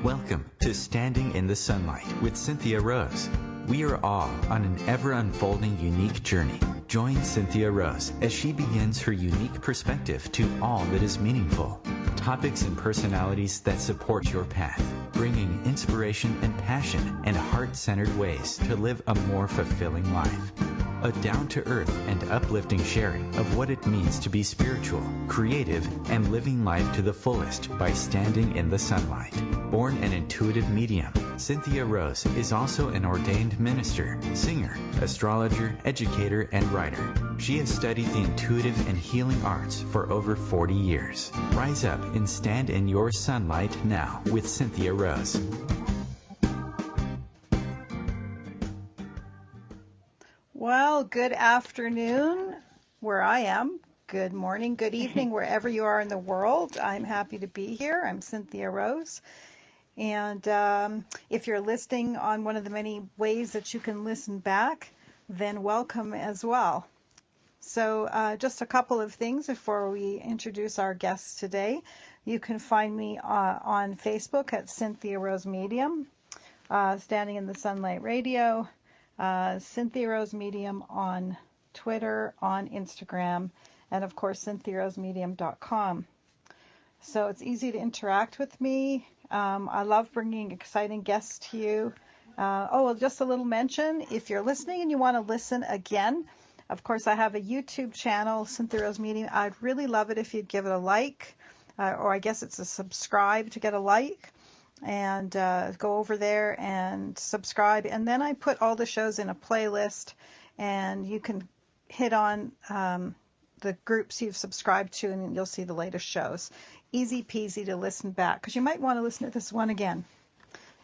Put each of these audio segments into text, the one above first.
Welcome to Standing in the Sunlight with Cynthia Rose. We are all on an ever-unfolding unique journey. Join Cynthia Rose as she begins her unique perspective to all that is meaningful. Topics and personalities that support your path, bringing inspiration and passion and heart-centered ways to live a more fulfilling life. A down-to-earth and uplifting sharing of what it means to be spiritual, creative, and living life to the fullest by standing in the sunlight. Born an intuitive medium, Cynthia Rose is also an ordained minister, singer, astrologer, educator, and writer. She has studied the intuitive and healing arts for over 40 years. Rise up and stand in your sunlight now with Cynthia Rose. Well, good afternoon where I am. Good morning, good evening, wherever you are in the world. I'm happy to be here. I'm Cynthia Rose. And if you're listening on one of the many ways that you can listen back, then welcome as well. So just a couple of things before we introduce our guests today. You can find me on Facebook at Cynthia Rose Medium, Standing in the Sunlight Radio, Cynthia Rose Medium on Twitter, on Instagram, and of course cynthiarosemedium.com. So it's easy to interact with me. I love bringing exciting guests to you. Just a little mention, if you're listening and you want to listen again, of course I have a YouTube channel, Cynthia Rose Medium. I'd really love it if you'd give it a like, or I guess it's a subscribe to get a like. And go over there and subscribe. And then I put all the shows in a playlist, and you can hit on the groups you've subscribed to, and you'll see the latest shows. Easy peasy to listen back, because you might want to listen to this one again.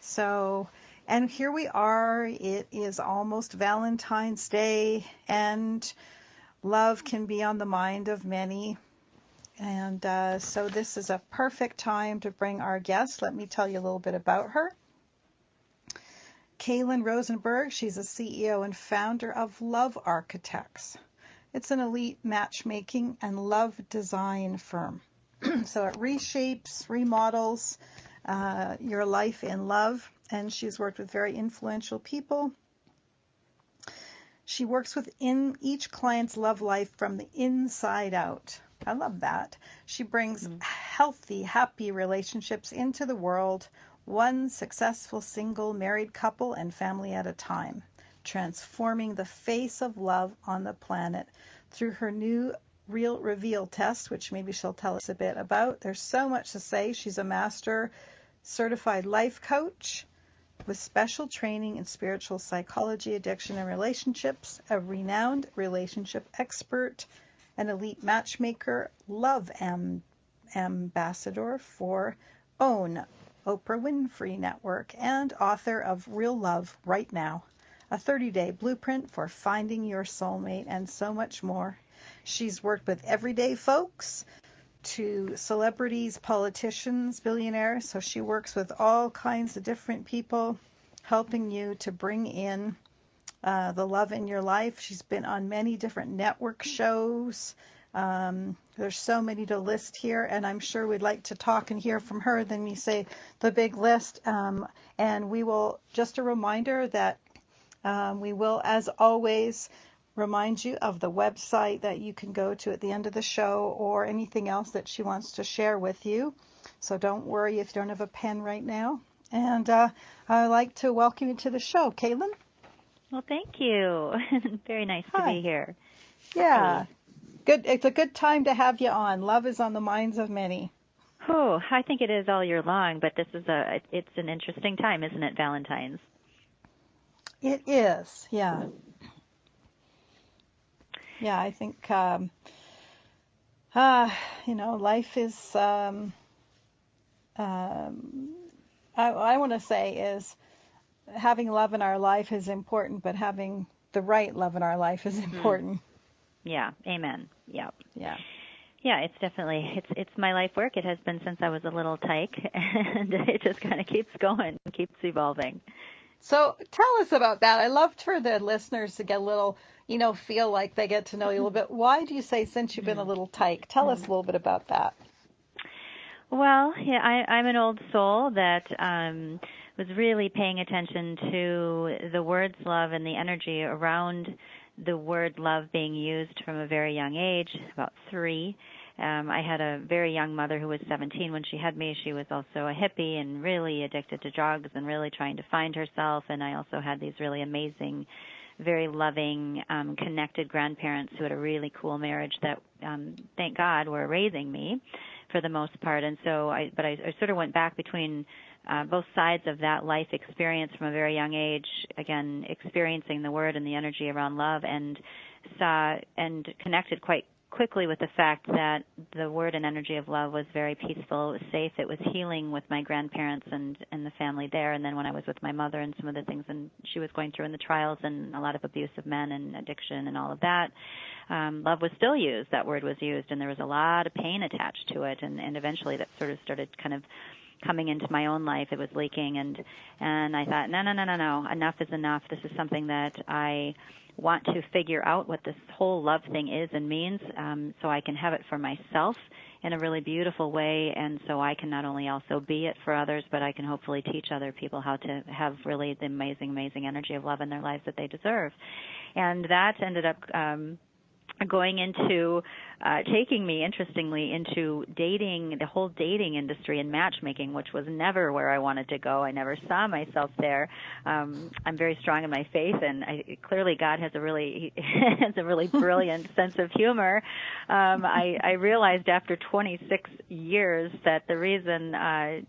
So, and here we are. It is almost Valentine's Day, and love can be on the mind of many. And so this is a perfect time to bring our guest. Let me tell you a little bit about her. Kailen Rosenberg, she's a CEO and founder of Love Architects. It's an elite matchmaking and love design firm. So it reshapes, remodels your life in love. And she's worked with very influential people. She works within each client's love life from the inside out. I love that. She brings healthy, happy relationships into the world, one successful single married couple and family at a time, transforming the face of love on the planet through her new Real Reveal test, which maybe she'll tell us a bit about. There's so much to say. She's a master certified life coach with special training in spiritual psychology, addiction, and relationships, a renowned relationship expert, an elite matchmaker, love ambassador for OWN, Oprah Winfrey Network, and author of Real Love Right Now, a 30-day blueprint for finding your soulmate, and so much more. She's worked with everyday folks to celebrities, politicians, billionaires, so she works with all kinds of different people, helping you to bring in the love in your life. She's been on many different network shows. There's so many to list here, and I'm sure we'd like to talk and hear from her. Then we say the big list, and we will, just a reminder that we will, as always, remind you of the website that you can go to at the end of the show, or anything else that she wants to share with you. So don't worry if you don't have a pen right now. And I'd like to welcome you to the show, Kailen. Well, thank you. Very nice to be here. Yeah. Good. It's a good time to have you on. Love is on the minds of many. Oh, I think it is all year long, but it's an interesting time, isn't it, Valentine's? It is, yeah. Yeah, I think, life is, I want to say is, having love in our life is important, but having the right love in our life is important. Yeah, amen. Yeah. Yeah. Yeah, it's definitely, it's my life work. It has been since I was a little tyke, and it just kind of keeps going, keeps evolving. So tell us about that. I loved for the listeners to get a little, feel like they get to know you a little bit. Why do you say since you've been a little tyke? Tell us a little bit about that. Well, yeah, I'm an old soul that was really paying attention to the words love and the energy around the word love being used from a very young age, about 3. I had a very young mother who was 17 when she had me. She was also a hippie and really addicted to drugs and really trying to find herself. And I also had these really amazing, very loving, connected grandparents who had a really cool marriage that, thank God, were raising me for the most part. And so I sort of went back between both sides of that life experience from a very young age, again, experiencing the word and the energy around love, and saw and connected quite quickly with the fact that the word and energy of love was very peaceful, it was safe, it was healing with my grandparents and the family there. And then when I was with my mother and some of the things and she was going through in the trials and a lot of abuse of men and addiction and all of that, love was still used, that word was used, and there was a lot of pain attached to it, and eventually that sort of started kind of coming into my own life. It was leaking, and I thought, no, enough is enough. This is something that I want to figure out what this whole love thing is and means, so I can have it for myself in a really beautiful way, and so I can not only also be it for others, but I can hopefully teach other people how to have really the amazing, amazing energy of love in their lives that they deserve. And that ended up going into taking me, interestingly, into dating, the whole dating industry and matchmaking, which was never where I wanted to go. I never saw myself there. I'm very strong in my faith, and clearly God has a really brilliant sense of humor. I realized after 26 years that the reason I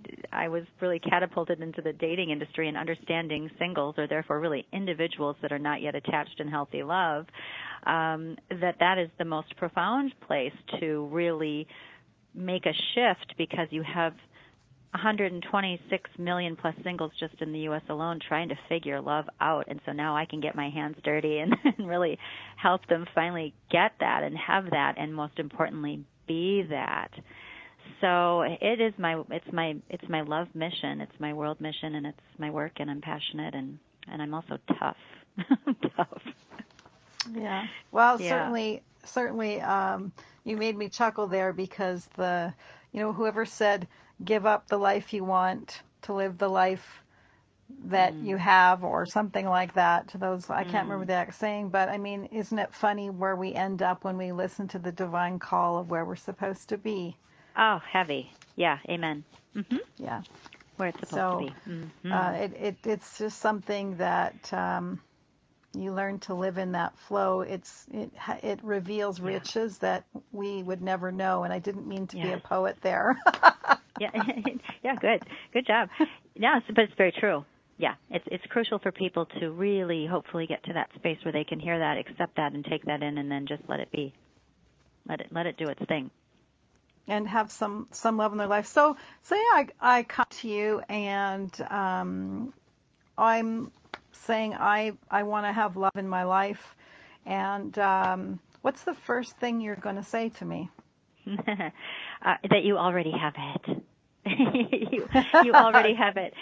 was really catapulted into the dating industry and understanding singles, or therefore really individuals that are not yet attached in healthy love, that is the most profound place to really make a shift, because you have 126 million plus singles just in the U.S. alone trying to figure love out. And so now I can get my hands dirty and really help them finally get that and have that, and most importantly, be that. So it's my love mission, it's my world mission, and it's my work, and I'm passionate, and I'm also tough. Tough. Yeah. Well, Yeah. certainly, you made me chuckle there, because whoever said, give up the life you want to live the life that you have, or something like that. I can't remember the exact saying, but I mean, isn't it funny where we end up when we listen to the divine call of where we're supposed to be? Oh, heavy. Yeah. Amen. Mm-hmm. Yeah. Where it's supposed to be. Mm-hmm. It's just something that you learn to live in that flow. It reveals riches that we would never know. And I didn't mean to be a poet there. Yeah. Yeah. Good job. Yeah, but it's very true. Yeah, it's crucial for people to really, hopefully, get to that space where they can hear that, accept that, and take that in, and then just let it be. Let it do its thing. And have some love in their life. So say I come to you and I'm saying I want to have love in my life, and what's the first thing you're going to say to me? That you already have it. you already have it.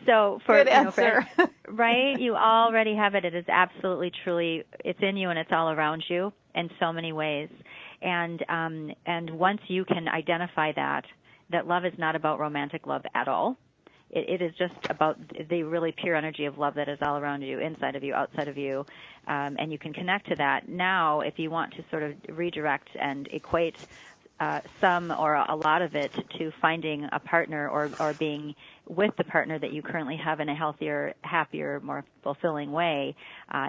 So good answer. Right? You already have it. It is absolutely, truly, it's in you and it's all around you in so many ways. And once you can identify that love is not about romantic love at all. It is just about the really pure energy of love that is all around you, inside of you, outside of you, and you can connect to that. Now, if you want to sort of redirect and equate some or a lot of it to finding a partner or being with the partner that you currently have in a healthier, happier, more fulfilling way,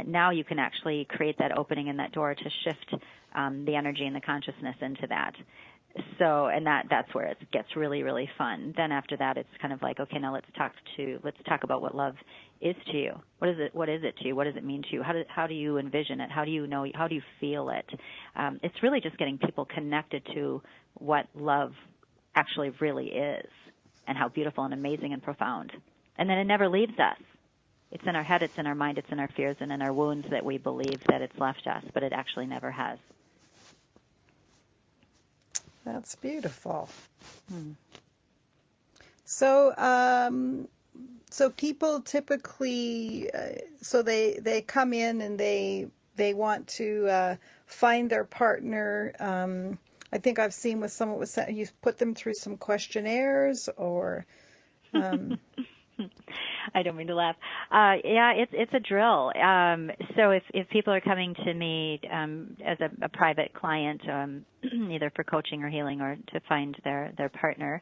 now you can actually create that opening and that door to shift the energy and the consciousness into that. So, and that's where it gets really, really fun. Then after that, it's kind of like, okay, now let's talk about what love is to you. What is it to you? What does it mean to you? How do you envision it? How do you know? How do you feel it? It's really just getting people connected to what love actually really is, and how beautiful and amazing and profound. And then it never leaves us. It's in our head, it's in our mind, it's in our fears, and in our wounds that we believe that it's left us, but it actually never has. That's beautiful. So, so people typically, so they come in and they want to find their partner. I think I've seen with some, you put them through some questionnaires or. I don't mean to laugh. Yeah, it's a drill. So if people are coming to me as a private client, either for coaching or healing or to find their partner,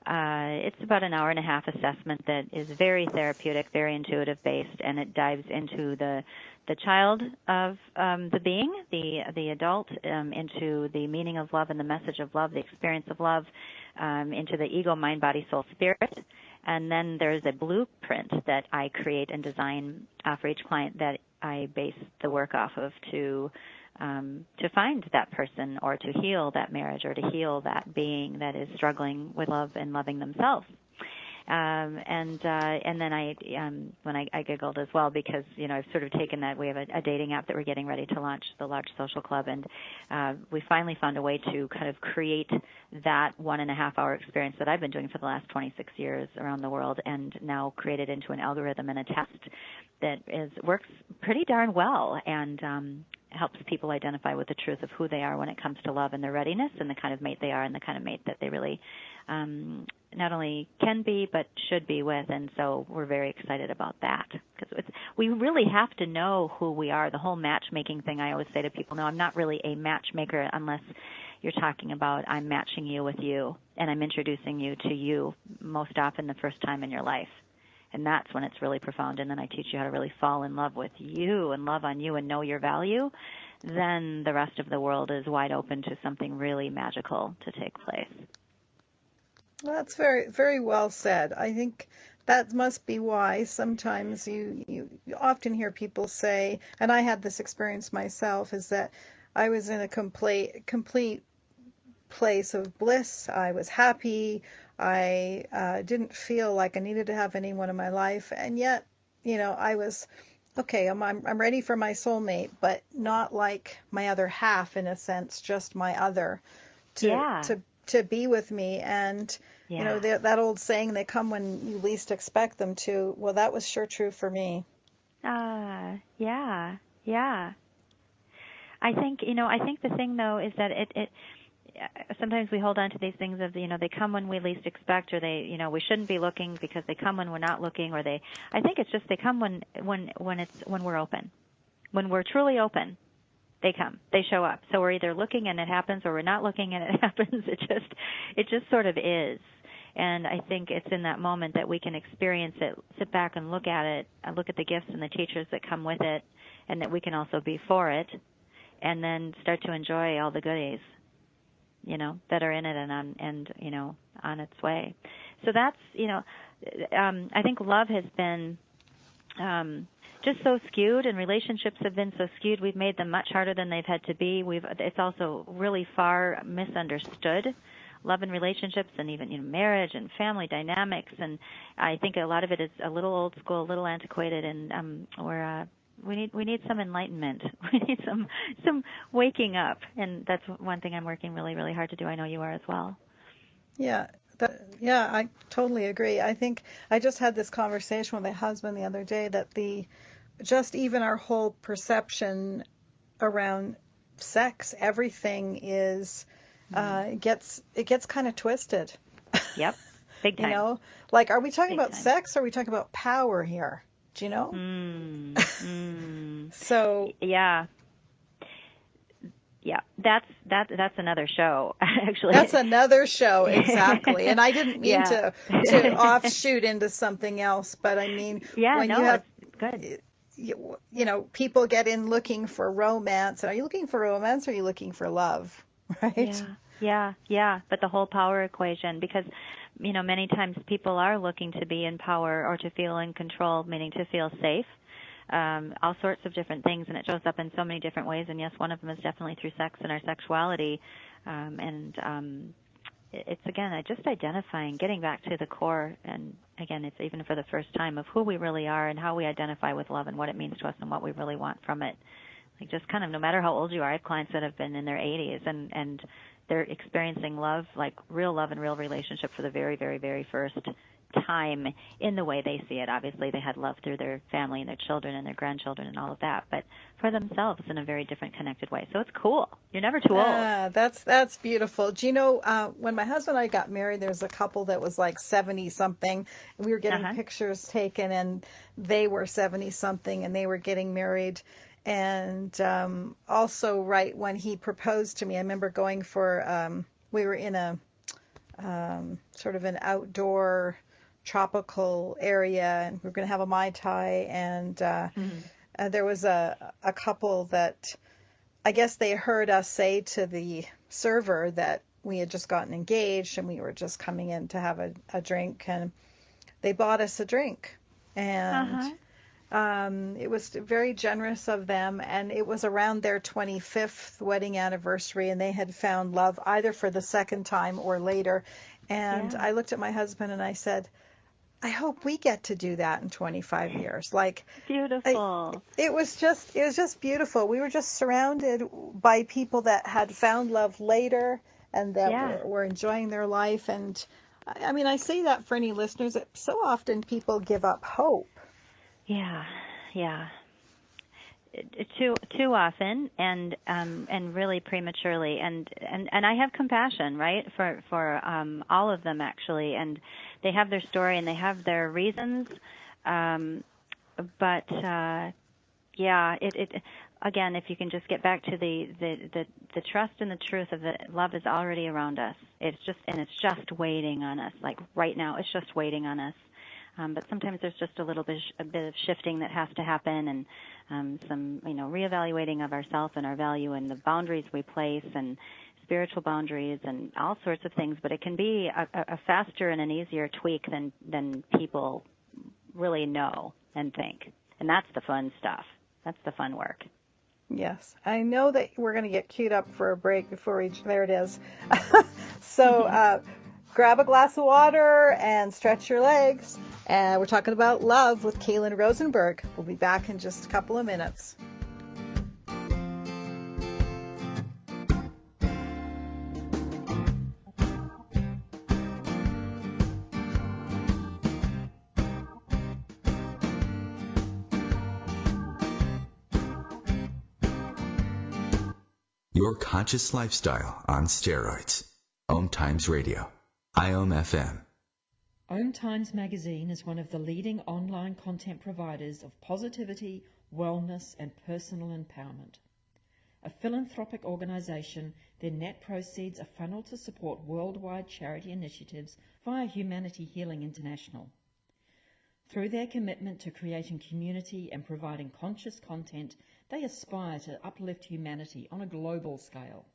it's about an hour and a half assessment that is very therapeutic, very intuitive based, and it dives into the child of the being, the adult, into the meaning of love and the message of love, the experience of love, into the ego, mind, body, soul, spirit. And then there's a blueprint that I create and design for each client that I base the work off of to find that person or to heal that marriage or to heal that being that is struggling with love and loving themselves. And then when I giggled as well because, I've sort of taken that. We have a dating app that we're getting ready to launch, the Large Social Club, and we finally found a way to kind of create that 1.5 hour experience that I've been doing for the last 26 years around the world, and now create it into an algorithm and a test that works pretty darn well and helps people identify with the truth of who they are when it comes to love and their readiness and the kind of mate they are and the kind of mate that they really not only can be but should be with. And so we're very excited about that because we really have to know who we are. The whole matchmaking thing, I always say to people, no, I'm not really a matchmaker unless you're talking about I'm matching you with you and I'm introducing you to you most often the first time in your life. And that's when it's really profound. And then I teach you how to really fall in love with you and love on you and know your value. Then the rest of the world is wide open to something really magical to take place. Well, that's very, very well said. I think that must be why sometimes you often hear people say, and I had this experience myself, is that I was in a complete place of bliss. I was happy. I didn't feel like I needed to have anyone in my life, and yet, I was okay. I'm ready for my soulmate, but not like my other half in a sense, just my other to be with me. And that old saying, they come when you least expect them to. Well, that was sure true for me. Yeah. I think the thing though is that it sometimes we hold on to these things of, they come when we least expect, or they, we shouldn't be looking because they come when we're not looking, or I think it's just they come when we're open. When we're truly open, they come, they show up. So we're either looking and it happens, or we're not looking and it happens. It just sort of is. And I think it's in that moment that we can experience it, sit back and look at it, and look at the gifts and the teachers that come with it, and that we can also be for it, and then start to enjoy all the goodies, that are in it and on its way. So that's, I think love has been just so skewed, and relationships have been so skewed. We've made them much harder than they've had to be. It's also really far misunderstood, love and relationships, and even marriage and family dynamics. And I think a lot of it is a little old school, a little antiquated, and we need some enlightenment. We need some waking up, and that's one thing I'm working really, really hard to do. I know you are as well. Yeah, I totally agree. I think I just had this conversation with my husband the other day that even our whole perception around sex, everything is it gets kind of twisted. Yep, big time. Like, are we talking about sex, or are we talking about power here? Do you know? So yeah, that's another show. Actually, that's another show, exactly. And I didn't mean to offshoot into something else, but I mean, when you have good. People get in looking for romance. Are you looking for romance, or are you looking for love? Right? Yeah. But the whole power equation, because many times people are looking to be in power or to feel in control, meaning to feel safe, all sorts of different things, and it shows up in so many different ways. And yes, one of them is definitely through sex and our sexuality. It's, again, just identifying, getting back to the core, and again, it's even for the first time, of who we really are and how we identify with love and what it means to us and what we really want from it. Like, just kind of, no matter how old you are, I have clients that have been in their 80s and they're experiencing love, like real love and real relationship for the very, very, very first time in the way they see it. Obviously, they had love through their family and their children and their grandchildren and all of that, but for themselves in a very different, connected way. So it's cool. You're never too old. That's beautiful. Do you know, when my husband and I got married, there was a couple that was like 70-something. We were getting pictures taken, and they were 70-something, and they were getting married. And also, right when he proposed to me, I remember going for, we were in a sort of an outdoor tropical area, and we were going to have a Mai Tai, and there was a couple that I guess they heard us say to the server that we had just gotten engaged and we were just coming in to have a drink, and they bought us a drink. And it was very generous of them, and it was around their 25th wedding anniversary, and they had found love either for the second time or later. And I looked at my husband and I said, I hope we get to do that in 25 years. Like, beautiful. It was just beautiful. We were just surrounded by people that had found love later and that were enjoying their life. And I mean, I say that for any listeners, that so often people give up hope. Yeah. Too often, and really prematurely, and I have compassion, right, for all of them actually, and they have their story and they have their reasons, but it again, if you can just get back to the trust and the truth of that love is already around us. It's just waiting on us. Like right now, it's just waiting on us. But sometimes there's just a bit of shifting that has to happen, and some reevaluating of ourselves and our value and the boundaries we place and spiritual boundaries and all sorts of things. But it can be a faster and an easier tweak than people really know and think, and that's the fun stuff. That's the fun work. Yes, I know that we're going to get queued up for a break before there it is. So grab a glass of water and stretch your legs. And we're talking about love with Kailen Rosenberg. We'll be back in just a couple of minutes. Your conscious lifestyle on steroids. OMTimes Radio. IOM FM. OMTimes magazine is one of the leading online content providers of positivity, wellness, and personal empowerment. A philanthropic organization, their net proceeds are funneled to support worldwide charity initiatives via Humanity Healing International. Through their commitment to creating community and providing conscious content, they aspire to uplift humanity on a global scale.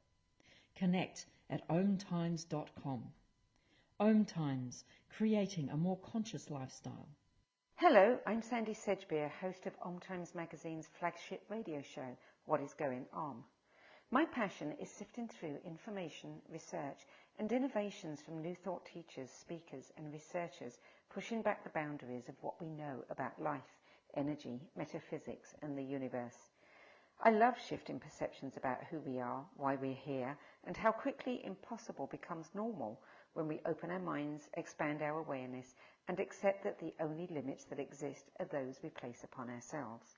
Connect at omtimes.com. OMTimes, creating a more conscious lifestyle. Hello, I'm Sandy Sedgbeer, host of OMTimes Magazine's flagship radio show, What is Going On? My passion is sifting through information, research, and innovations from new thought teachers, speakers, and researchers, pushing back the boundaries of what we know about life, energy, metaphysics, and the universe. I love shifting perceptions about who we are, why we're here, and how quickly impossible becomes normal when we open our minds, expand our awareness, and accept that the only limits that exist are those we place upon ourselves.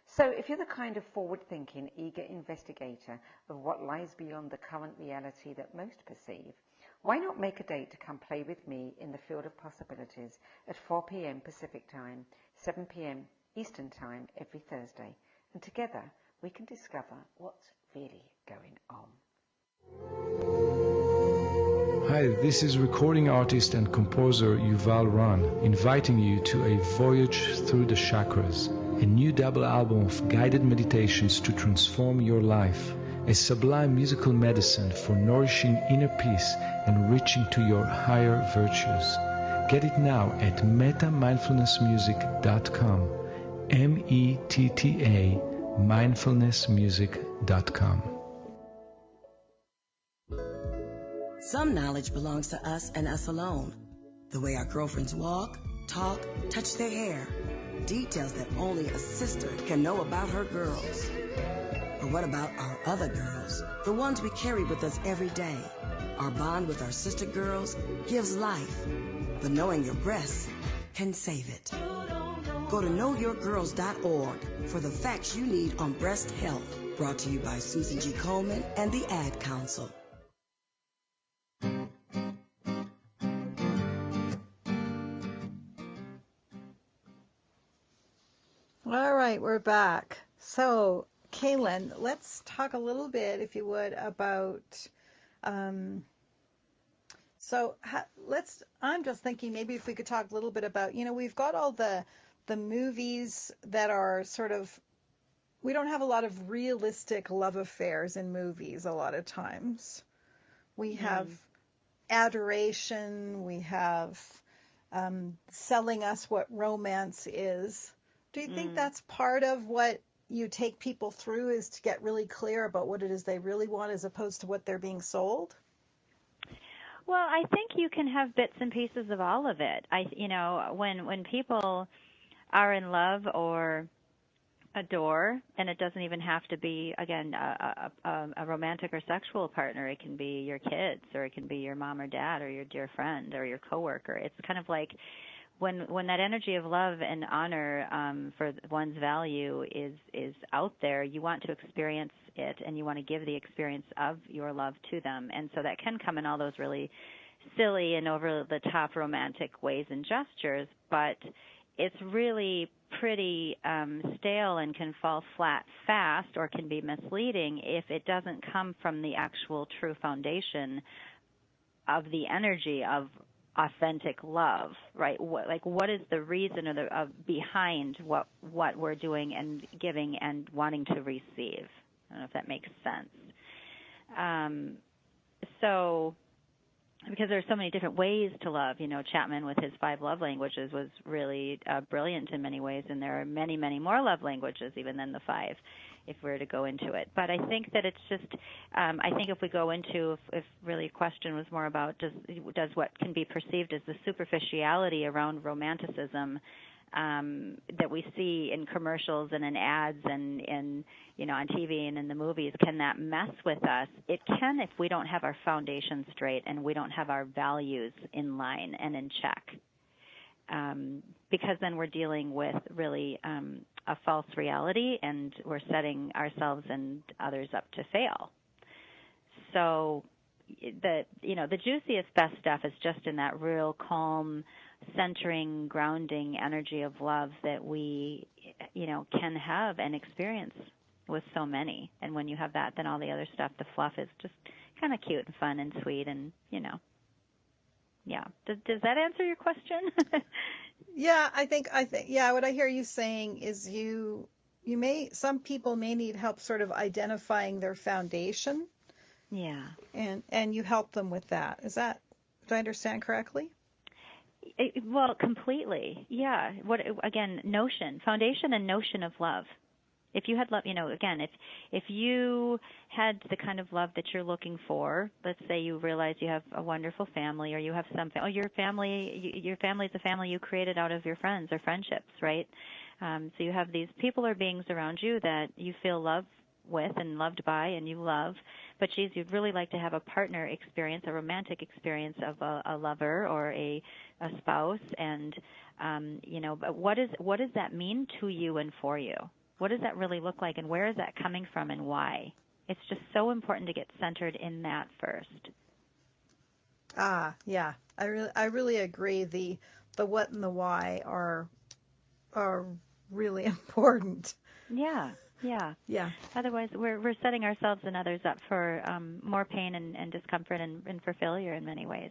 So if you're the kind of forward-thinking, eager investigator of what lies beyond the current reality that most perceive, why not make a date to come play with me in the field of possibilities at 4 p.m. Pacific Time, 7 p.m. Eastern Time every Thursday, and together we can discover what's really going on. Hi, this is recording artist and composer Yuval Ran, inviting you to a voyage through the chakras, a new double album of guided meditations to transform your life, a sublime musical medicine for nourishing inner peace and reaching to your higher virtues. Get it now at metamindfulnessmusic.com, METTA mindfulnessmusic.com. Some knowledge belongs to us and us alone. The way our girlfriends walk, talk, touch their hair. Details that only a sister can know about her girls. But what about our other girls? The ones we carry with us every day. Our bond with our sister girls gives life. but knowing your breasts can save it. Go to knowyourgirls.org for the facts you need on breast health. Brought to you by Susan G. Komen and the Ad Council. All right, we're back. So, Kailen, let's talk a little bit, if you would, about. I'm just thinking maybe if we could talk a little bit about, we've got all the movies that are sort of. We don't have a lot of realistic love affairs in movies a lot of times. We have adoration. We have selling us what romance is. Do you think that's part of what you take people through, is to get really clear about what it is they really want as opposed to what they're being sold? Well, I think you can have bits and pieces of all of it. When people are in love or adore, and it doesn't even have to be, again, a romantic or sexual partner. It can be your kids, or it can be your mom or dad, or your dear friend, or your coworker. It's kind of like when that energy of love and honor for one's value is out there, you want to experience it, and you want to give the experience of your love to them. And so that can come in all those really silly and over-the-top romantic ways and gestures, but it's really pretty stale and can fall flat fast, or can be misleading if it doesn't come from the actual true foundation of the energy of authentic love, right? What is the reason behind what we're doing and giving and wanting to receive? I don't know if that makes sense. Because there's so many different ways to love. Chapman with his 5 love languages was really brilliant in many ways, and there are many, many more love languages even than the 5, if we were to go into it. But I think that it's just, I think if we go into, if really a question was more about does what can be perceived as the superficiality around romanticism that we see in commercials and in ads and in, on TV and in the movies, can that mess with us? It can, if we don't have our foundation straight and we don't have our values in line and in check. Because then we're dealing with really a false reality, and we're setting ourselves and others up to fail. So the juiciest, best stuff is just in that real calm, centering, grounding energy of love that we, can have and experience with so many. And when you have that, then all the other stuff, the fluff, is just kind of cute and fun and sweet, and, yeah. Does that answer your question? Yeah, I think, what I hear you saying is some people may need help sort of identifying their foundation. Yeah. And you help them with that. Do I understand correctly? Well, completely. Yeah. Foundation and notion of love. If you had love, again, if you had the kind of love that you're looking for, let's say you realize you have a wonderful family, or you have your family's a family you created out of your friends or friendships, right? So you have these people or beings around you that you feel love with and loved by and you love, but geez, you'd really like to have a partner experience, a romantic experience of a lover or a spouse, and but what does that mean to you and for you? What does that really look like, and where is that coming from, and why? It's just so important to get centered in that first. Yeah, I really agree. The what and the why are really important. Yeah. Otherwise, we're setting ourselves and others up for more pain and discomfort and for failure in many ways.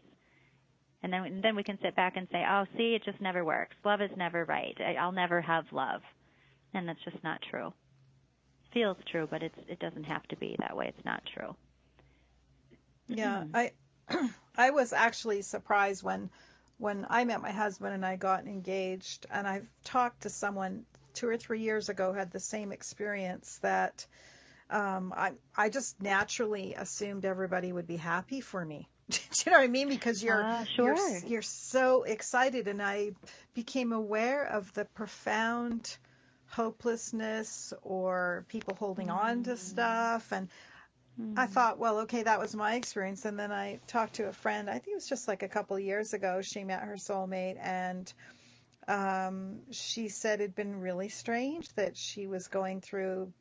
And then we can sit back and say, oh, see, it just never works. Love is never right. I'll never have love. And that's just not true. It feels true, but it doesn't have to be that way. It's not true. Yeah, I was actually surprised when I met my husband and I got engaged, and I've talked to someone 2 or 3 years ago who had the same experience, that I just naturally assumed everybody would be happy for me. Do you know what I mean? Because you're so excited, and I became aware of the profound hopelessness or people holding on to stuff, and I thought, well, okay, that was my experience. And then I talked to a friend, I think it was just like a couple of years ago, she met her soulmate, and she said it'd been really strange that she was going through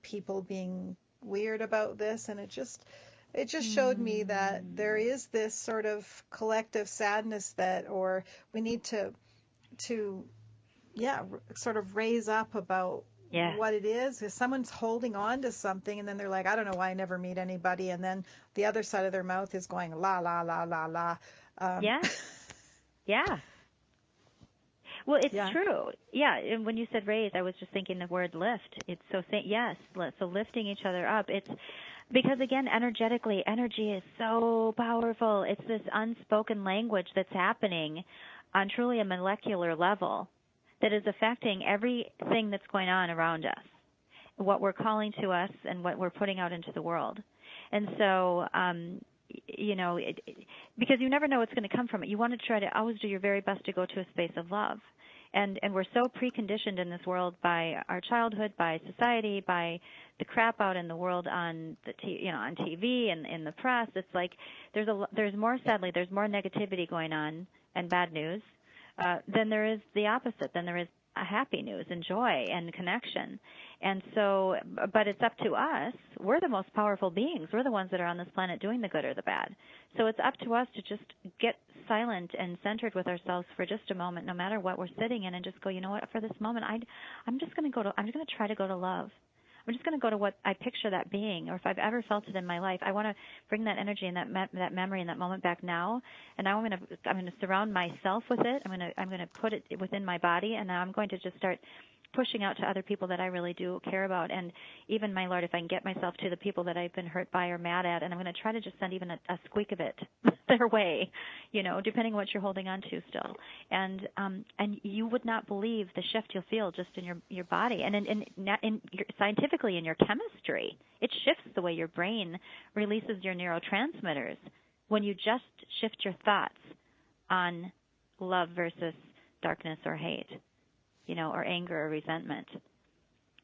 people being weird about this, and it just showed me that there is this sort of collective sadness or we need to sort of raise up about what it is. If someone's holding on to something and then they're like, I don't know why I never meet anybody, and then the other side of their mouth is going la la la la la. Yeah. Well, it's true. Yeah, and when you said raise, I was just thinking the word lift. It's so so lifting each other up. It's because, again, energetically, energy is so powerful. It's this unspoken language that's happening on truly a molecular level that is affecting everything that's going on around us, what we're calling to us and what we're putting out into the world. And so, because you never know what's going to come from it. You want to try to always do your very best to go to a space of love. And we're so preconditioned in this world by our childhood, by society, by the crap out in the world on on TV and in the press. It's like there's more negativity going on and bad news than there is the opposite. Then there is a happy news and joy and connection. And so, but it's up to us. We're the most powerful beings. We're the ones that are on this planet doing the good or the bad. So it's up to us to just get silent and centered with ourselves for just a moment, no matter what we're sitting in, and just go, you know what, for this moment, I'm just going to try to go to love. I'm just going to go to what I picture that being, or if I've ever felt it in my life, I want to bring that energy and that memory and that moment back now. And now I'm going to surround myself with it. I'm going to put it within my body, and now I'm going to just start pushing out to other people that I really do care about. And even, my Lord, if I can get myself to the people that I've been hurt by or mad at, and I'm going to try to just send even a squeak of it their way, depending on what you're holding on to still. And you would not believe the shift you'll feel just in your body. And scientifically, in your chemistry, it shifts the way your brain releases your neurotransmitters when you just shift your thoughts on love versus darkness or hate, or anger or resentment.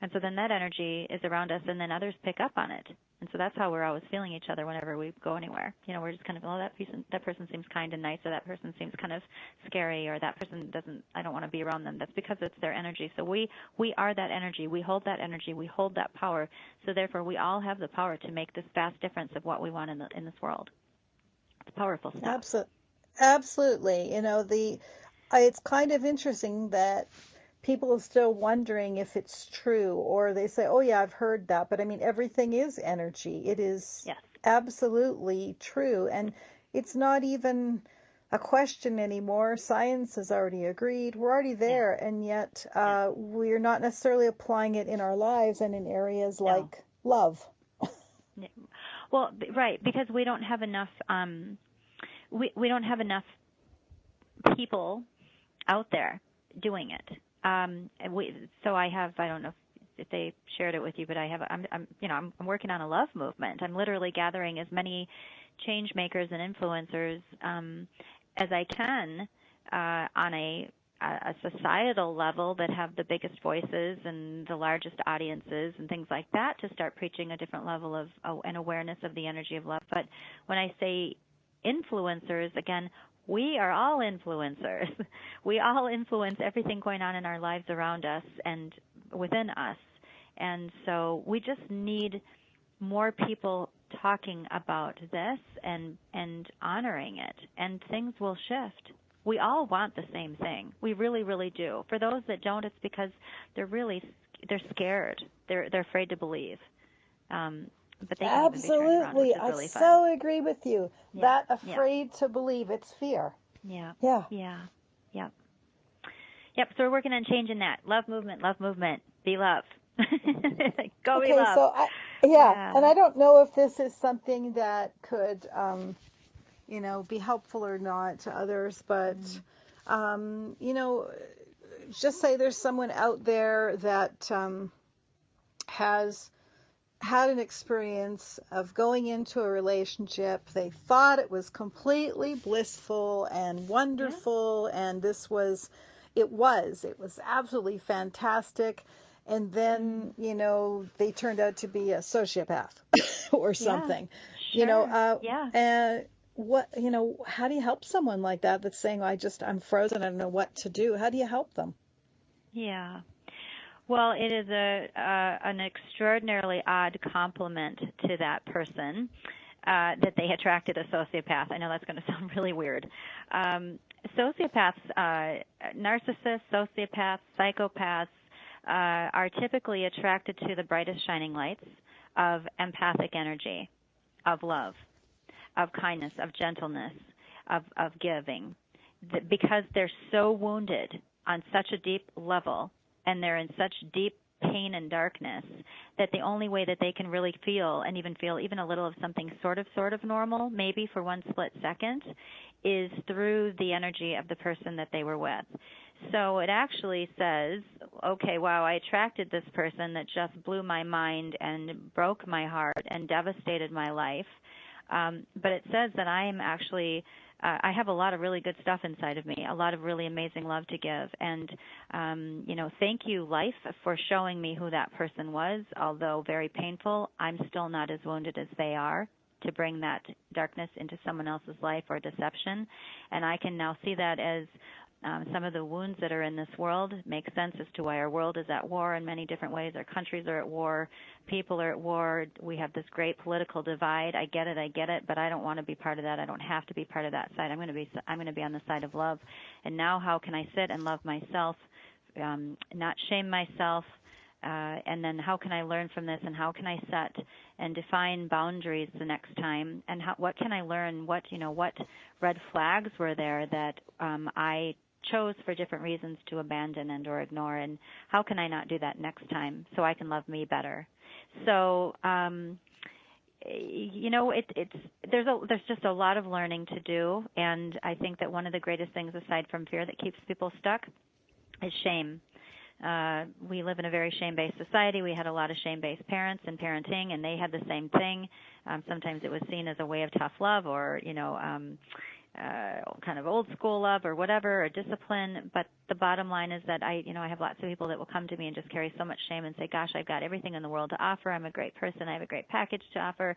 And so then that energy is around us, and then others pick up on it. And so that's how we're always feeling each other whenever we go anywhere. We're just kind of, that person seems kind and nice, or that person seems kind of scary, or that person I don't want to be around them. That's because it's their energy. So we are that energy. We hold that energy. We hold that power. So therefore, we all have the power to make this vast difference of what we want in this world. It's powerful stuff. Absolutely. It's kind of interesting that people are still wondering if it's true, or they say, oh yeah, I've heard that. But everything is energy. It is absolutely true. And it's not even a question anymore. Science has already agreed. We're already there. And yet we're not necessarily applying it in our lives and in areas like love. Well, right, because we don't have enough, we don't have enough people out there doing it. So I don't know if they shared it with you, but I'm working on a love movement. I'm literally gathering as many change makers and influencers as I can on a societal level that have the biggest voices and the largest audiences and things like that, to start preaching a different level of an awareness of the energy of love. But when I say influencers, again, we are all influencers. We all influence everything going on in our lives around us and within us. And so we just need more people talking about this and honoring it, and things will shift. We all want the same thing. We really, really do. For those that don't, it's because they're scared. They're afraid to believe. But they can absolutely. Even be really I fun. so agree with you. That afraid to believe, it's fear. Yep. So we're working on changing that. Love movement, be love. Go be love. So and I don't know if this is something that could, be helpful or not to others, but, just say there's someone out there that has had an experience of going into a relationship. They thought it was completely blissful and wonderful, and it was absolutely fantastic. and then, they turned out to be a sociopath or something. Sure. Yeah. How do you help someone like that that's saying, I'm frozen, I don't know what to do? How do you help them? Yeah. Well, it is an extraordinarily odd compliment to that person that they attracted a sociopath. I know that's going to sound really weird. Sociopaths, narcissists, sociopaths, psychopaths are typically attracted to the brightest shining lights of empathic energy, of love, of kindness, of gentleness, of giving, because they're so wounded on such a deep level, and they're in such deep pain and darkness, that the only way that they can really feel even a little of something sort of normal, maybe for one split second, is through the energy of the person that they were with. So it actually says, okay, wow, I attracted this person that just blew my mind and broke my heart and devastated my life. But it says that I am actually, I have a lot of really good stuff inside of me, a lot of really amazing love to give. And, thank you, life, for showing me who that person was. Although very painful, I'm still not as wounded as they are to bring that darkness into someone else's life or deception. And I can now see that as some of the wounds that are in this world make sense as to why our world is at war in many different ways. Our countries are at war. People are at war. We have this great political divide. I get it, but I don't want to be part of that. I don't have to be part of that side. I'm going to be on the side of love. And now how can I sit and love myself, not shame myself, and then how can I learn from this, and how can I set and define boundaries the next time, and what can I learn, what red flags were there that I chose for different reasons to abandon and or ignore, and how can I not do that next time so I can love me better. So there's just a lot of learning to do, and I think that one of the greatest things aside from fear that keeps people stuck is shame. We live in a very shame-based society. We had a lot of shame-based parents in parenting, and they had the same thing. Sometimes it was seen as a way of tough love, or kind of old school love, or whatever, or discipline. But the bottom line is that I have lots of people that will come to me and just carry so much shame and say, gosh, I've got everything in the world to offer. I'm a great person. I have a great package to offer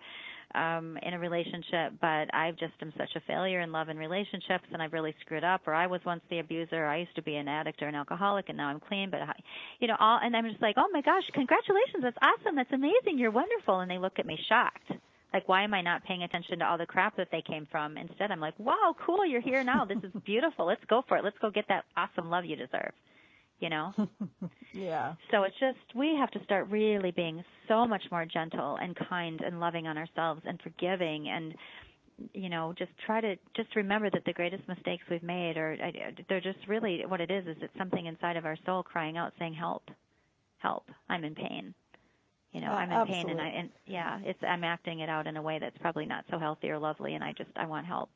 in a relationship, but I just am such a failure in love and relationships, and I've really screwed up, or I was once the abuser, or I used to be an addict or an alcoholic, and now I'm clean. But and I'm just like, oh my gosh, congratulations, that's awesome, that's amazing, you're wonderful. And they look at me shocked. Like, why am I not paying attention to all the crap that they came from? Instead, I'm like, wow, cool, you're here now. This is beautiful. Let's go for it. Let's go get that awesome love you deserve, Yeah. So it's just, we have to start really being so much more gentle and kind and loving on ourselves and forgiving, and, just try to just remember that the greatest mistakes we've made they're just really, what it is it's something inside of our soul crying out saying, help, I'm in pain. I'm in pain, and I'm acting it out in a way that's probably not so healthy or lovely, and I want help.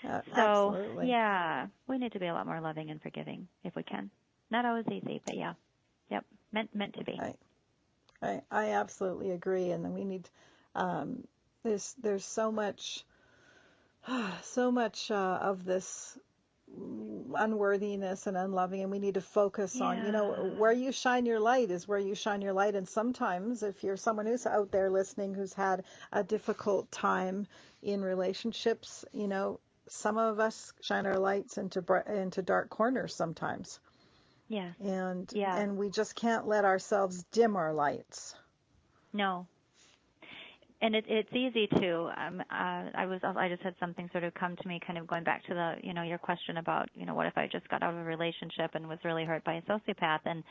So, absolutely. Yeah, we need to be a lot more loving and forgiving if we can. Not always easy, but yeah. Yep, meant to be. I absolutely agree, and then we need there's so much of this unworthiness and unloving, and we need to focus on, where you shine your light is where you shine your light. And sometimes if you're someone who's out there listening who's had a difficult time in relationships, some of us shine our lights into dark corners sometimes. Yeah. And we just can't let ourselves dim our lights. No. And it's easy to. I just had something sort of come to me, kind of going back to your question about, what if I just got out of a relationship and was really hurt by a sociopath? And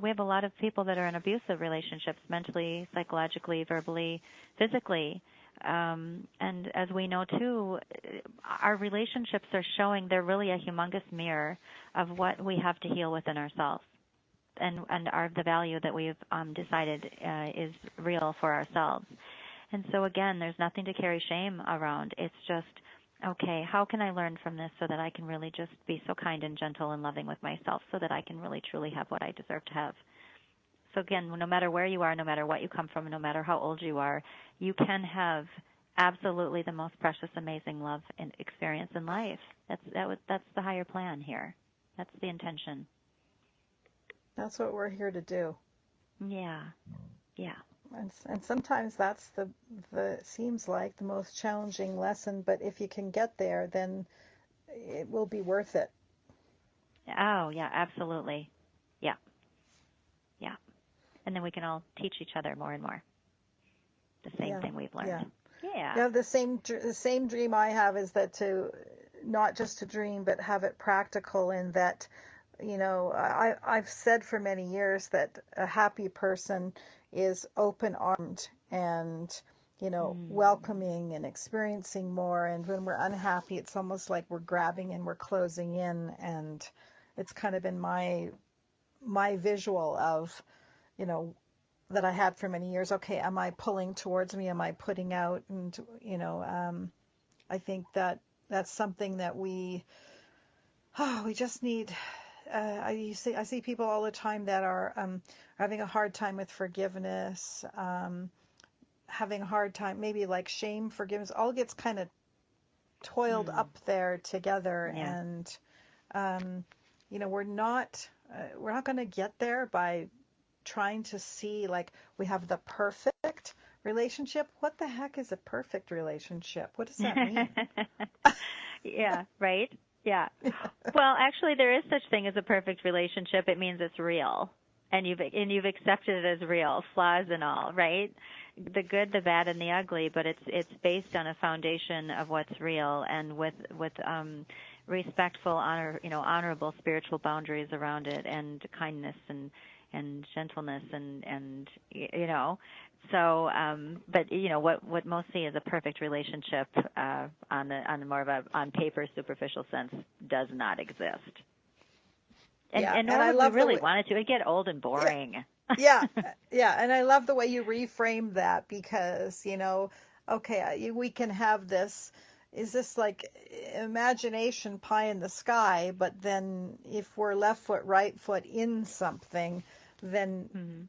we have a lot of people that are in abusive relationships, mentally, psychologically, verbally, physically. And as we know too, our relationships are showing, they're really a humongous mirror of what we have to heal within ourselves. And the value that we've decided is real for ourselves. And so again, there's nothing to carry shame around. It's just, okay, how can I learn from this so that I can really just be so kind and gentle and loving with myself, so that I can really truly have what I deserve to have. So again, no matter where you are, no matter what you come from, no matter how old you are, you can have absolutely the most precious, amazing love and experience in life. That's the higher plan here. That's the intention. That's what we're here to do. Yeah. Yeah. And sometimes that's the seems like the most challenging lesson, but if you can get there, then it will be worth it. Oh, yeah, absolutely. Yeah. Yeah. And then we can all teach each other more and more the same thing we've learned. Yeah. The same dream I have is that to not just to dream, but have it practical, in that, I've said for many years that a happy person is open-armed and, welcoming and experiencing more. And when we're unhappy, it's almost like we're grabbing and we're closing in. And it's kind of been my visual of, that I had for many years. Okay, am I pulling towards me? Am I putting out? And, I think that that's something that we just need. I see people all the time that are having a hard time with forgiveness, having a hard time, maybe like shame, forgiveness, all gets kind of toiled up there together. Yeah. And, we're not going to get there by trying to see like we have the perfect relationship. What the heck is a perfect relationship? What does that mean? Yeah, right? Yeah. Well, actually, there is such thing as a perfect relationship. It means it's real, and you've accepted it as real, flaws and all, right? The good, the bad, and the ugly. But it's based on a foundation of what's real, and with respectful, honorable spiritual boundaries around it, and kindness and gentleness and. So, but what most see as a perfect relationship on the more of a on paper superficial sense does not exist. And I love we really wanted to. It'd get old and boring. Yeah, and I love the way you reframe that, because okay, we can have this. Is this like imagination pie in the sky? But then if we're left foot, right foot in something, then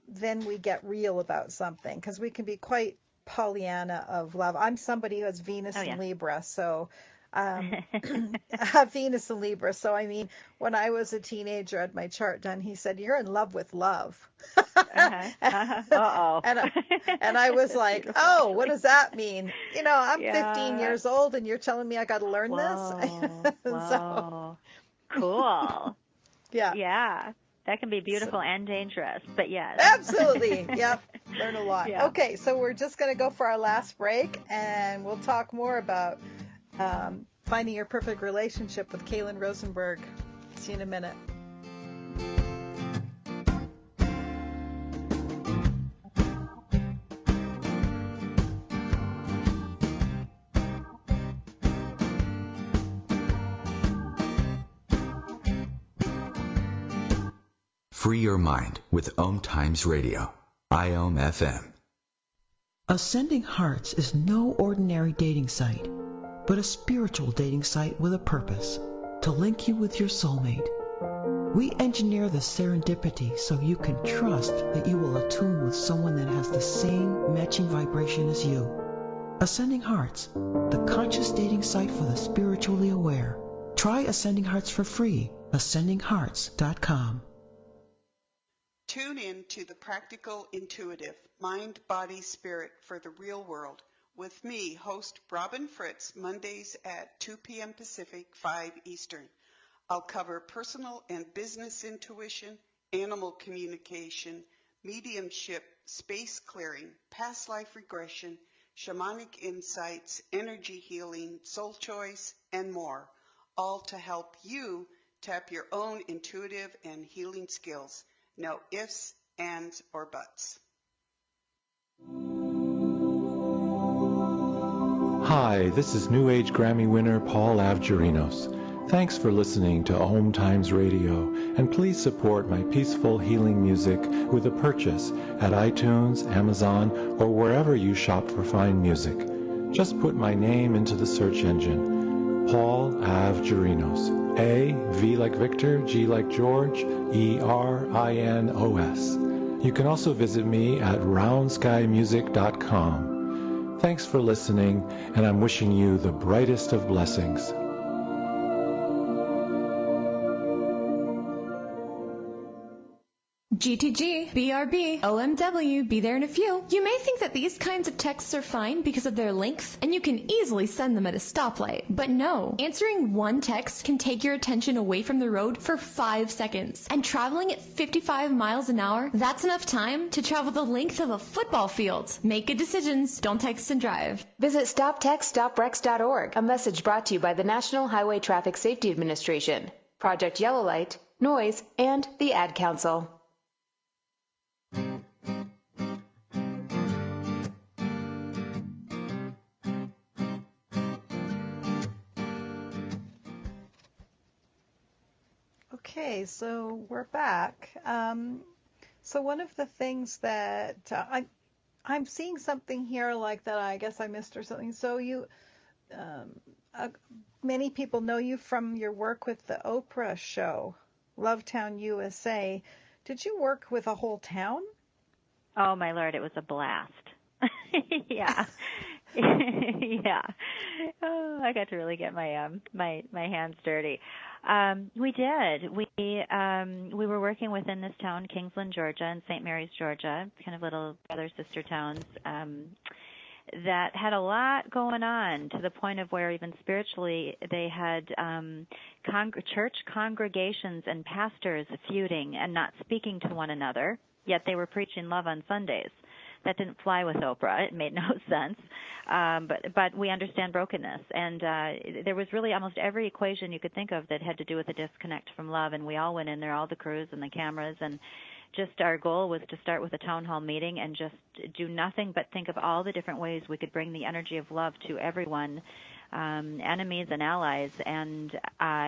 then we get real about something, because we can be quite Pollyanna of love. I'm somebody who has Venus and Libra, so Venus and Libra. So I mean, when I was a teenager, I had my chart done. He said, "You're in love with love." Uh-oh. And I was like, "Oh, what does that mean?" I'm 15 years old, and you're telling me I got to learn this. Wow. Cool. Yeah. Yeah. That can be beautiful and dangerous, but yes. Absolutely. Yep. Learn a lot. Yeah. Okay, so we're just going to go for our last break, and we'll talk more about finding your perfect relationship with Kailen Rosenberg. See you in a minute. Free your mind with OMTimes Radio, IOM FM. Ascending Hearts is no ordinary dating site, but a spiritual dating site with a purpose, to link you with your soulmate. We engineer the serendipity so you can trust that you will attune with someone that has the same matching vibration as you. Ascending Hearts, the conscious dating site for the spiritually aware. Try Ascending Hearts for free, ascendinghearts.com. Tune in to The Practical Intuitive, Mind, Body, Spirit for the Real World with me, host Robin Fritz, Mondays at 2 p.m. Pacific, 5 Eastern. I'll cover personal and business intuition, animal communication, mediumship, space clearing, past life regression, shamanic insights, energy healing, soul choice, and more, all to help you tap your own intuitive and healing skills. No ifs, ands, or buts. Hi, this is New Age Grammy winner Paul Avgerinos. Thanks for listening to OMTimes Radio, and please support my peaceful healing music with a purchase at iTunes, Amazon, or wherever you shop for fine music. Just put my name into the search engine, Paul Avgerinos. A, V like Victor, G like George, E-R-I-N-O-S. You can also visit me at roundskymusic.com. Thanks for listening, and I'm wishing you the brightest of blessings. GTG, BRB, OMW, be there in a few. You may think that these kinds of texts are fine because of their length, and you can easily send them at a stoplight. But no, answering one text can take your attention away from the road for 5 seconds. And traveling at 55 miles an hour, that's enough time to travel the length of a football field. Make good decisions. Don't text and drive. Visit StopTextStopWrecks.org. A message brought to you by the National Highway Traffic Safety Administration, Project Yellow Light, Noise, and the Ad Council. Okay, so we're back. So one of the things that I'm seeing something here like that I guess I missed or something. So you, many people know you from your work with the Oprah show, Lovetown USA. Did you work with a whole town? Oh my Lord, it was a blast. Yeah. Yeah. Oh, I got to really get my my hands dirty. We did. We were working within this town, Kingsland, Georgia, and St. Mary's, Georgia, kind of little brother sister towns that had a lot going on, to the point of where even spiritually they had church congregations and pastors feuding and not speaking to one another, yet they were preaching love on Sundays. That didn't fly with Oprah. It made no sense. But we understand brokenness. And there was really almost every equation you could think of that had to do with a disconnect from love. And we all went in there, all the crews and the cameras. And just our goal was to start with a town hall meeting and just do nothing but think of all the different ways we could bring the energy of love to everyone, enemies and allies. And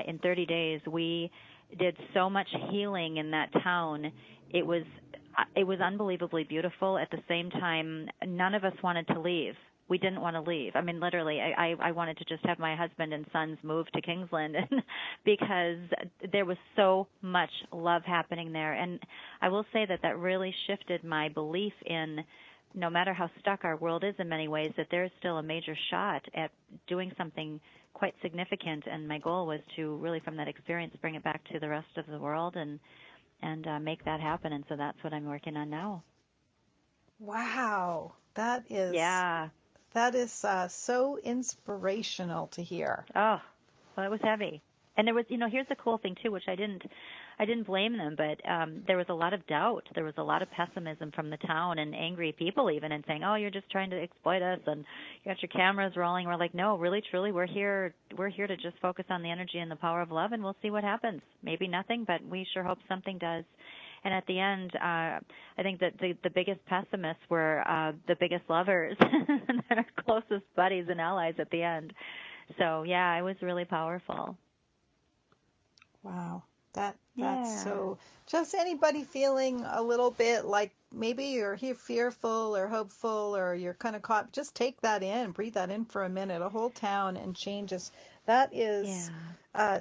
in 30 days, we did so much healing in that town. It was unbelievably beautiful. At the same time, none of us wanted to leave. We didn't want to leave. I mean, literally, I wanted to just have my husband and sons move to Kingsland because there was so much love happening there. And I will say that really shifted my belief in, no matter how stuck our world is in many ways, that there's still a major shot at doing something quite significant. And my goal was to really, from that experience, bring it back to the rest of the world and make that happen. And so that's what I'm working on now. Wow, that is so inspirational to hear. Oh, well, it was heavy. And there was, here's the cool thing too, which I didn't blame them, but there was a lot of doubt. There was a lot of pessimism from the town and angry people even, and saying, "Oh, you're just trying to exploit us, and you got your cameras rolling." We're like, "No, really, truly, we're here to just focus on the energy and the power of love, and we'll see what happens. Maybe nothing, but we sure hope something does." And at the end, I think that the biggest pessimists were the biggest lovers and our closest buddies and allies at the end. So yeah, it was really powerful. Wow. That's so, just anybody feeling a little bit like maybe you're here fearful or hopeful or you're kind of caught, just take that in, breathe that in for a minute, a whole town, and changes. That is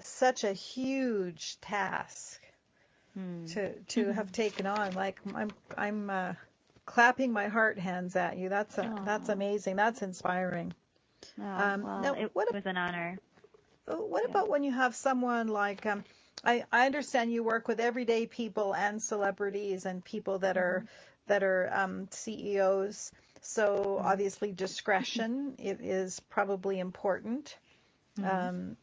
such a huge task to have taken on. Like I'm clapping my heart hands at you. That's amazing. That's inspiring. Now, it was an honor. What about when you have someone like, I understand you work with everyday people and celebrities and people that are CEOs. So obviously discretion is probably important in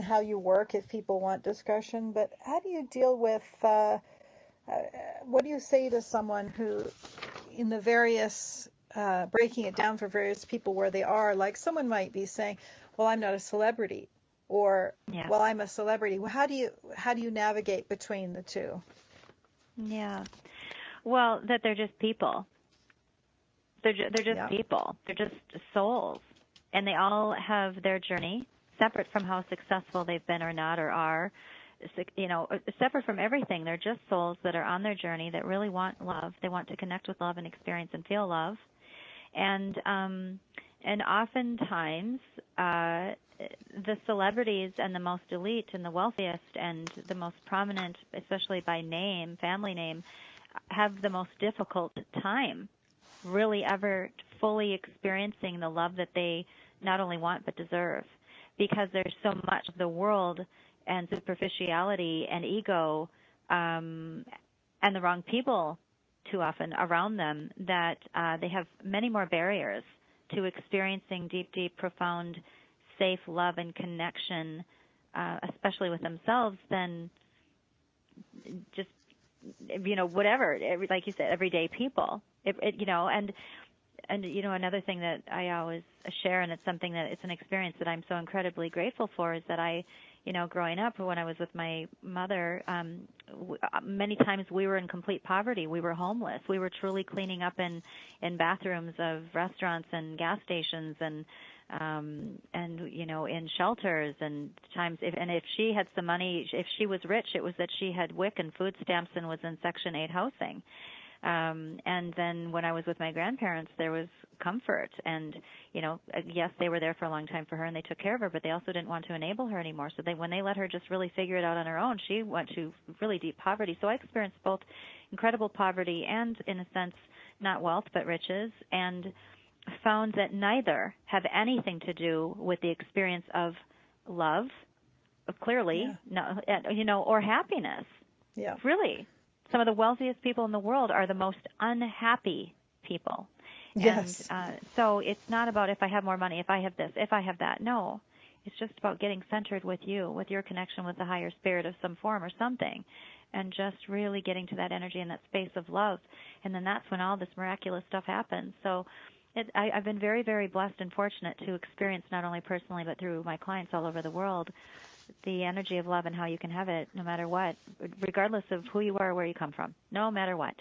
how you work if people want discretion. But how do you deal with what do you say to someone who, in the various breaking it down for various people where they are, like someone might be saying, "Well, I'm not a celebrity," or "Well, I'm a celebrity." Well, how do you navigate between the two? Yeah. Well, that they're just people. They're just people. They're just souls, and they all have their journey, separate from how successful they've been or not or are. Separate from everything. They're just souls that are on their journey that really want love. They want to connect with love and experience and feel love, and oftentimes the celebrities and the most elite and the wealthiest and the most prominent, especially by name, family name, have the most difficult time really ever fully experiencing the love that they not only want but deserve, because there's so much of the world and superficiality and ego and the wrong people too often around them, that they have many more barriers to experiencing deep, deep, profound, safe love and connection, especially with themselves, than just, whatever, like you said, everyday people. And another thing that I always share, and it's something that it's an experience that I'm so incredibly grateful for, is that I, growing up when I was with my mother, many times we were in complete poverty. We were homeless. We were truly cleaning up in bathrooms of restaurants and gas stations and in shelters, and times if she had some money, if she was rich, it was that she had WIC and food stamps and was in Section 8 housing. And then when I was with my grandparents, there was comfort, and yes, they were there for a long time for her and they took care of her, but they also didn't want to enable her anymore. So when they let her just really figure it out on her own, she went to really deep poverty. So I experienced both incredible poverty and, in a sense, not wealth but riches, and found that neither have anything to do with the experience of love, clearly, or happiness. Yeah. Really. Some of the wealthiest people in the world are the most unhappy people. Yes. And so it's not about if I have more money, if I have this, if I have that. No. It's just about getting centered with you, with your connection with the higher spirit of some form or something, and just really getting to that energy and that space of love. And then that's when all this miraculous stuff happens. So I've been very, very blessed and fortunate to experience, not only personally but through my clients all over the world, the energy of love and how you can have it no matter what, regardless of who you are or where you come from, no matter what.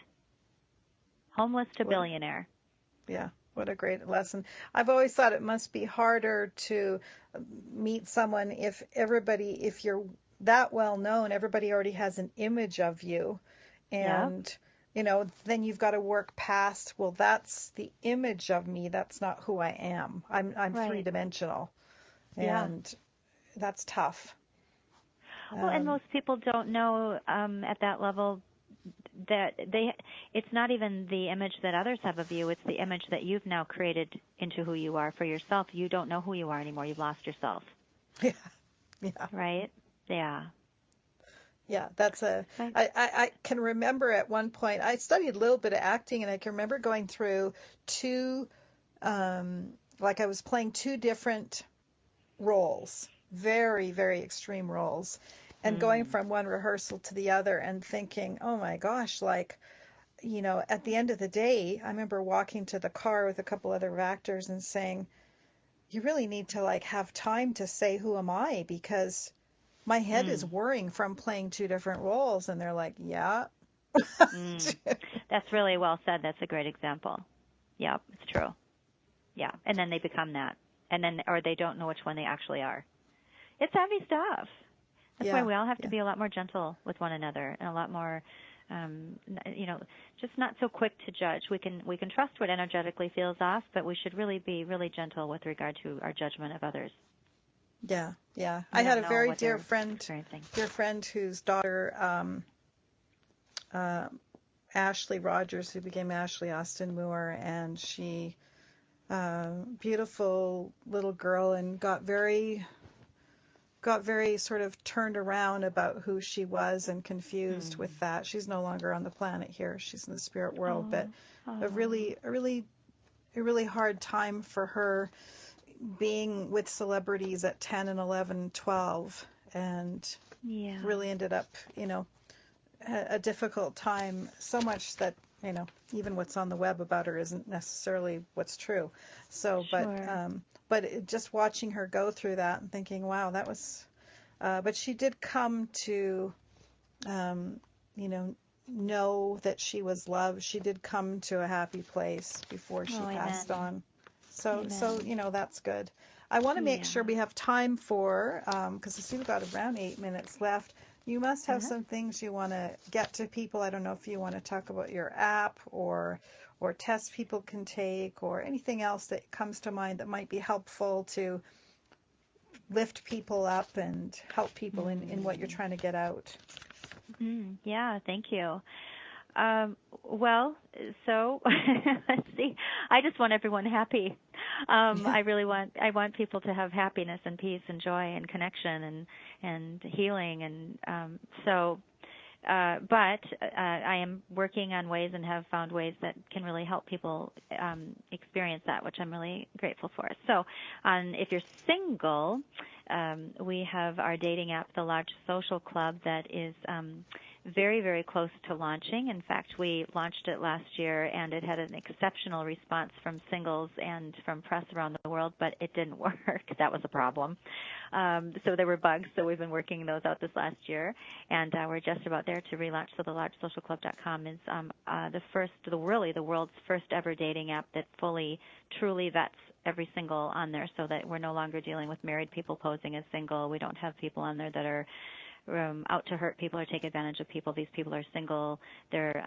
Homeless to billionaire. Yeah, what a great lesson. I've always thought it must be harder to meet someone if you're that well known, everybody already has an image of you. And, then you've got to work past, well, that's the image of me. That's not who I am. I'm right. Three-dimensional. And that's tough. Well, and most people don't know at that level that it's not even the image that others have of you. It's the image that you've now created into who you are for yourself. You don't know who you are anymore. You've lost yourself. Yeah. Right? Yeah. Yeah, I can remember at one point, I studied a little bit of acting, and I can remember going through I was playing two different roles, very, very extreme roles, and going from one rehearsal to the other and thinking, oh my gosh, at the end of the day, I remember walking to the car with a couple other actors and saying, you really need to have time to say, who am I? Because my head is whirring from playing two different roles. And they're like, yeah. That's really well said. That's a great example. Yeah, it's true. Yeah. And then they become that. Or they don't know which one they actually are. It's heavy stuff. That's why we all have to be a lot more gentle with one another and a lot more, just not so quick to judge. We can trust what energetically feels off, but we should really be really gentle with regard to our judgment of others. Yeah. I had a very dear friend whose daughter, Ashley Rogers, who became Ashley Austin Moore, and she, beautiful little girl, and got very sort of turned around about who she was and confused with that. She's no longer on the planet here. She's in the spirit world, but a really hard time for her being with celebrities at 10 and 11, 12, and really ended up, a difficult time, so much that, even what's on the web about her isn't necessarily what's true. So, but just watching her go through that and thinking, wow, that was, but she did come to, know that she was loved. She did come to a happy place before she passed on. So, that's good. I want to make sure we have time for, because I see we've got around 8 minutes left. You must have some things you want to get to people. I don't know if you want to talk about your app or tests people can take or anything else that comes to mind that might be helpful to lift people up and help people in what you're trying to get out. Yeah, thank you. Well, so let's see. I just want everyone happy. I want people to have happiness and peace and joy and connection and healing. And so But I am working on ways and have found ways that can really help people experience that, which I'm really grateful for. So if you're single, we have our dating app, the Lodge Social Club, that is very, very close to launching. In fact, we launched it last year, and it had an exceptional response from singles and from press around the world, but it didn't work. That was a problem. So there were bugs, so we've been working those out this last year, and we're just about there to relaunch. So the LodgeSocialClub.com is the world's first ever dating app that fully, truly vets every single on there, so that we're no longer dealing with married people posing as single. We don't have people on there that are out to hurt people or take advantage of people. These people are single, they're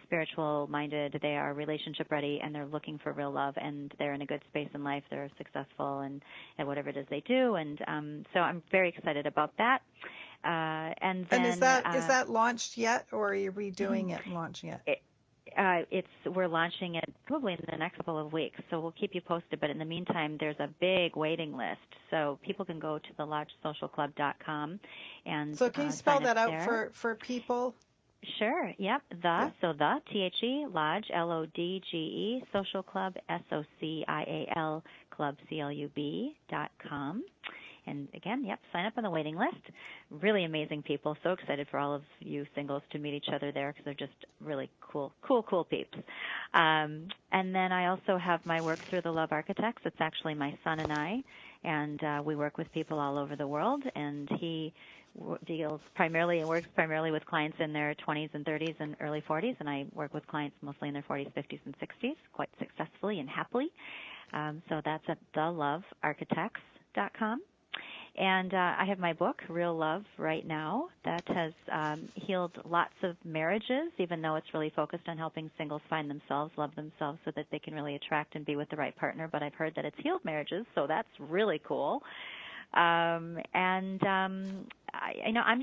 spiritual minded, they are relationship ready, and they're looking for real love, and they're in a good space in life, they're successful and at whatever it is they do, and so I'm very excited about that. And is that launched yet, or are you redoing it and launching it? We're launching it probably in the next couple of weeks, so we'll keep you posted. But in the meantime, there's a big waiting list, so people can go to the LodgeSocialClub.com and so can you spell that out there for people? Sure. Yep. So the THE Lodge LODGE Social Club SOCIAL Club CLUB.com. And again, sign up on the waiting list. Really amazing people. So excited for all of you singles to meet each other there, because they're just really cool peeps. And then I also have my work through the Love Architects. It's actually my son and I, and we work with people all over the world. And he works primarily with clients in their 20s and 30s and early 40s, and I work with clients mostly in their 40s, 50s, and 60s, quite successfully and happily. So that's at thelovearchitects.com. And I have my book, Real Love, right now, that has healed lots of marriages, even though it's really focused on helping singles find themselves, love themselves, so that they can really attract and be with the right partner. But I've heard that it's healed marriages, so that's really cool. I'm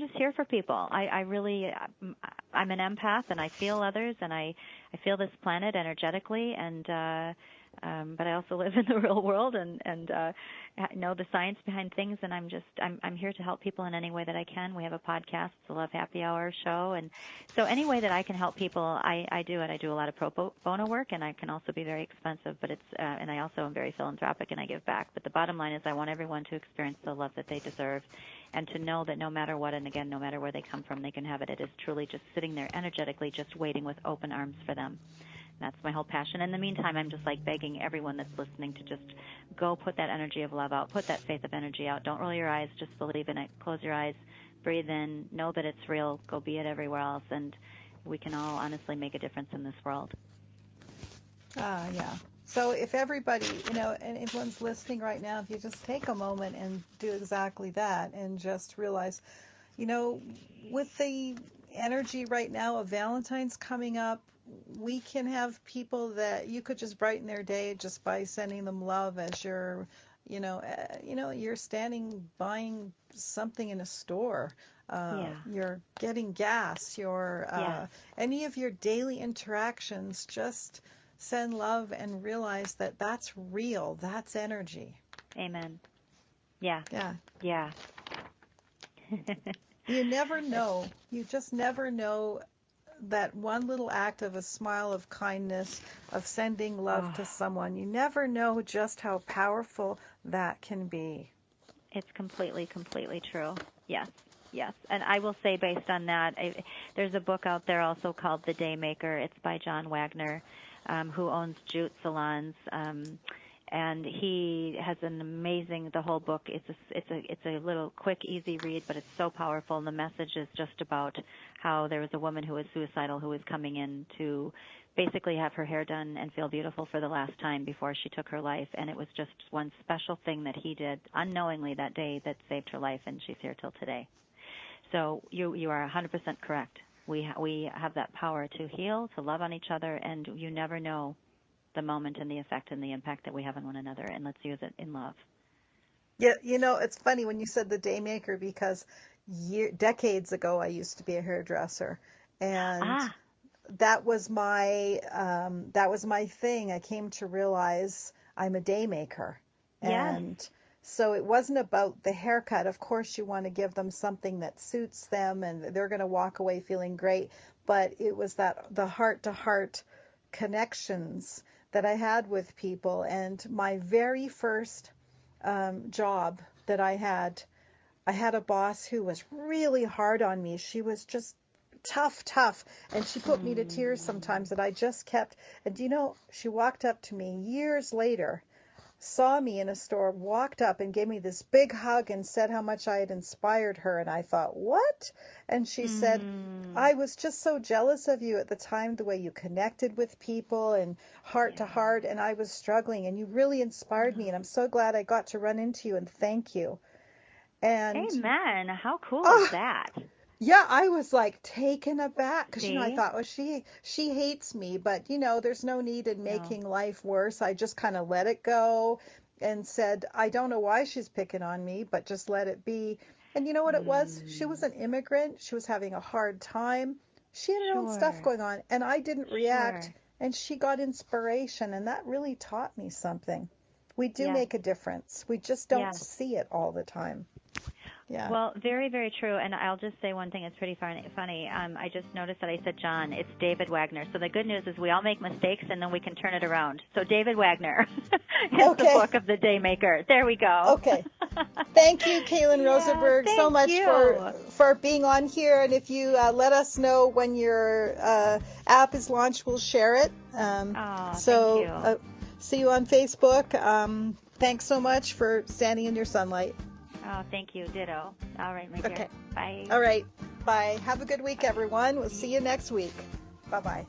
just here for people. I'm an empath, and I feel others, and I feel this planet energetically, and but I also live in the real world and know the science behind things, and I'm here to help people in any way that I can. We have a podcast, the Love Happy Hour show, and so any way that I can help people, I do it. I do a lot of pro bono work, and I can also be very expensive, but and I also am very philanthropic, and I give back. But the bottom line is I want everyone to experience the love that they deserve, and to know that no matter what, and again, no matter where they come from, they can have it. It is truly just sitting there energetically, just waiting with open arms for them. That's my whole passion. In the meantime, I'm just begging everyone that's listening to just go put that energy of love out, put that faith of energy out. Don't roll your eyes, just believe in it. Close your eyes, breathe in, know that it's real, go be it everywhere else, and we can all honestly make a difference in this world. Yeah. So if everybody, and everyone's listening right now, if you just take a moment and do exactly that and just realize, with the energy right now of Valentine's coming up, we can have people that you could just brighten their day just by sending them love as you're, you're standing buying something in a store. You're getting gas. Any of your daily interactions, just send love and realize that that's real. That's energy. Amen. Yeah. Yeah. Yeah. You never know. You just never know that one little act of a smile of kindness, of sending love to someone. You never know just how powerful that can be. It's completely, completely true. Yes. Yes. And I will say, based on that, there's a book out there also called The Daymaker. It's by John Wagner, who owns Jute Salons. And he has an amazing, the whole book, it's a little quick, easy read, but it's so powerful. And the message is just about how there was a woman who was suicidal who was coming in to basically have her hair done and feel beautiful for the last time before she took her life. And it was just one special thing that he did unknowingly that day that saved her life, and she's here till today. So you are 100% correct. We have that power to heal, to love on each other, and you never know the moment and the effect and the impact that we have on one another, and let's use it in love. Yeah, it's funny when you said The Daymaker, because decades ago I used to be a hairdresser, and that was my thing. I came to realize I'm a daymaker, and So it wasn't about the haircut. Of course, you want to give them something that suits them and they're going to walk away feeling great. But it was that the heart-to-heart connections that I had with people. And my very first job that I had a boss who was really hard on me. She was just tough. And she put me to tears sometimes that I just kept. And she walked up to me years later, saw me in a store, walked up and gave me this big hug and said how much I had inspired her. And I thought, what? And she said, I was just so jealous of you at the time, the way you connected with people and heart to heart. And I was struggling and you really inspired me. And I'm so glad I got to run into you and thank you. And amen. How cool is that? Yeah, I was like taken aback because, I thought, well, she hates me, but, there's no need in making life worse. I just kind of let it go and said, I don't know why she's picking on me, but just let it be. And you know what it was? She was an immigrant. She was having a hard time. She had her own stuff going on, and I didn't react, and she got inspiration, and that really taught me something. We do make a difference. We just don't see it all the time. Yeah. Well, very, very true. And I'll just say one thing. It's pretty funny. I just noticed that I said John. It's David Wagner. So the good news is we all make mistakes, and then we can turn it around. So David Wagner is the book of the Daymaker. There we go. Okay. Thank you, Kailen Rosenberg, so much for being on here. And if you let us know when your app is launched, we'll share it. Thank you. See you on Facebook. Thanks so much for standing in your sunlight. Oh, thank you. Ditto. All right, my dear. Okay. Bye. All right. Bye. Have a good week, everyone. We'll see you next week. Bye-bye.